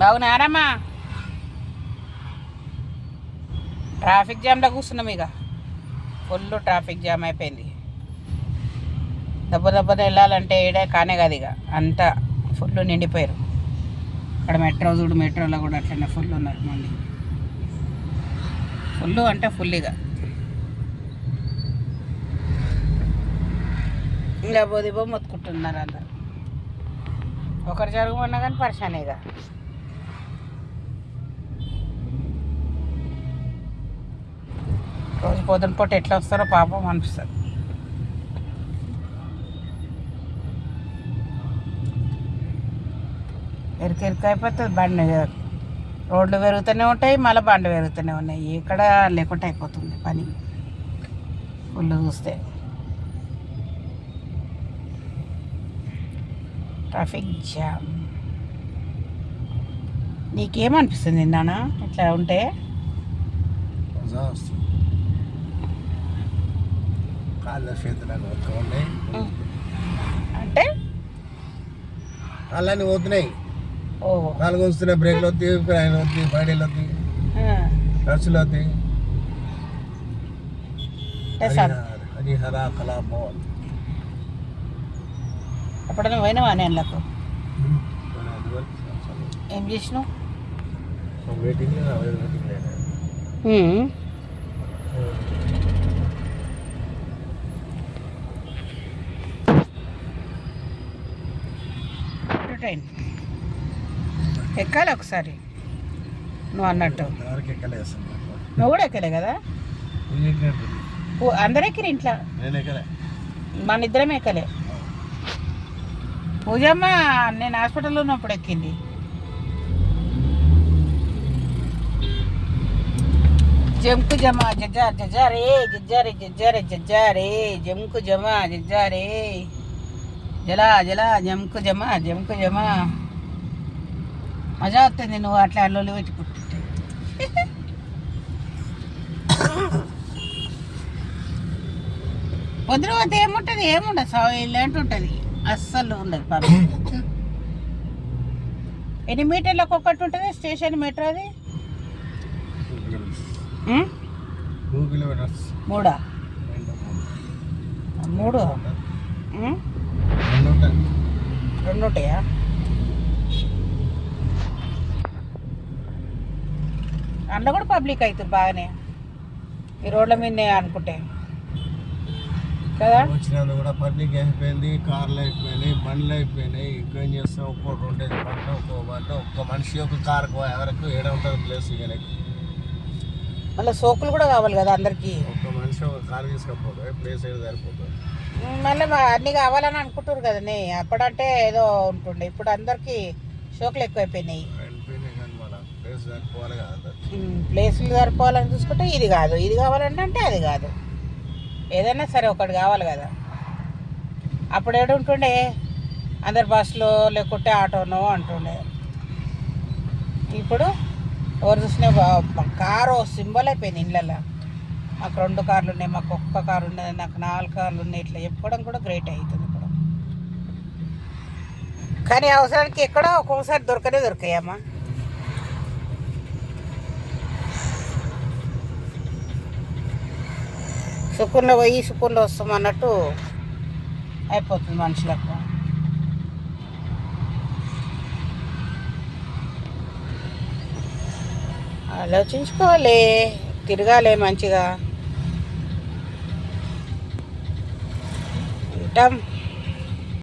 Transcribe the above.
బాగున్నారమ్మా? ట్రాఫిక్ జామ్లో కూర్చున్నాం. ఇక ఫుల్ ట్రాఫిక్ జామ్ అయిపోయింది. దెబ్బ వెళ్ళాలంటే ఏడే కానే కాదు. ఇక అంతా ఫుల్ నిండిపోయారు. అక్కడ మెట్రో చూడు, మెట్రోలో కూడా అట్లనే ఫుల్ ఉన్నారు మంది. ఫుల్ అంటే ఫుల్. ఇక ఇలా బోదిబో మొత్తుకుంటున్నారు అందరు. ఒకరు జరగమన్నా కానీ పరిశానే. ఇక రోజు పొద్దున పూట ఎట్లా వస్తారో పాపం అనిపిస్తుంది. ఎరుకెరుకు అయిపోతుంది బండి. రోడ్లు పెరుగుతూనే ఉంటాయి, మళ్ళీ బండి పెరుగుతూనే ఉన్నాయి. ఎక్కడ లేకుండా అయిపోతుంది పని ఫుల్ చూస్తే. Traffic jam. నీకేమనిపిస్తుంది నాన్న ఇట్లా ఉంటే? అంటే కాళ్ళని పోతున్నాయి, ఓహో, నాలుగు వస్తున్నాయి, బ్రేక్లు వస్తాయి, ప్రయాణం వస్తాయి, బయటలు వస్తాయి, ఖర్చులు వస్తాయి. అది హరా కళా బాగుంది. ఎప్పుడైనా పోయినావా నేలకు? ఏం చేసినావు? ట్రైన్ ఎక్కాలి ఒకసారి నువ్వు అన్నట్టు. నువ్వు కూడా ఎక్కలే కదా? అందరు ఎక్కిరు ఇంట్లో, మన ఇద్దరం ఎక్కలే. పూజమ్మ నేను హాస్పిటల్లో ఉన్నప్పుడు ఎక్కింది. జంకు జమా జజ్జార్ జజ్జారే జజ్జారే జజ్జారే జజ్జారే జంకు జమా జజ్జారే జలా జలా జంకు జమా జంకు జమా. మజా వస్తుంది నువ్వు అట్లా అల్లు పెట్టి పుట్టింటే. పొద్దున పోతే ఏముంటుంది? ఏముండదు, సైలెంట్ ఉంటుంది, అస్సలు ఉండదు పని. ఎన్ని మీటర్లకు ఒక్కటి ఉంటుంది స్టేషన్ మెట్రో? అది 2 కిలోమీటర్స్. 3 2 ఉంటాయా? అందులో కూడా పబ్లిక్ అవుతుంది బాగానే ఈ రోడ్ల మీదనే అనుకుంటే కదా. వచ్చినందుకు కూడా పబ్లిక్ అయిపోయింది, కార్లు అయిపోయినాయి, బండ్లు అయిపోయినాయి. ఇంకేం చేస్తాం? ఒక్కోటి ఉండేది బండ్లు, ఒక్కో బండ్లు, ఒక్క మనిషి ఒక కారుకు ఎవరికి ఏడ ఉంటుంది ప్లేస్. మళ్ళీ సోకులు కూడా కావాలి కదా అందరికి. ఒక్క మనిషి ఒక కారు తీసుకపోతే ప్లేస్ ఏదో సరిపోతుంది. మళ్ళీ అన్నీ కావాలని అనుకుంటారు కదనే. అప్పుడంటే ఏదో ఉంటుండే, ఇప్పుడు అందరికి షోకులు ఎక్కువైపోయినాయి. ప్లేసులు సరిపోవాలని చూసుకుంటే ఇది కాదు, ఇది కావాలంటే అంటే అది కాదు. ఏదైనా సరే ఒకటి కావాలి కదా. అప్పుడు ఏడుంటుండే అందరు బస్సులో లేకుంటే ఆటోనో అంటుండే. ఇప్పుడు ఎవరు చూసినా కారు సింబల్ అయిపోయింది ఇళ్ళల్లో. మాకు 2 కార్లు ఉన్నాయి, మాకు ఒక్క కారు ఉన్నది, నాకు 4 కార్లు ఉన్నాయి, ఇట్లా చెప్పుకోవడం కూడా గ్రేట్ అవుతుంది ఇప్పుడు. కానీ అవసరానికి ఎక్కడో ఒక్కొక్కసారి దొరకాయమ్మా. సుకున్లో పోయి సుకున్లో వస్తాం అన్నట్టు అయిపోతుంది మనుషులకు. ఆలోచించుకోవాలి, తిరగాలి మంచిగా. ఉంటాం.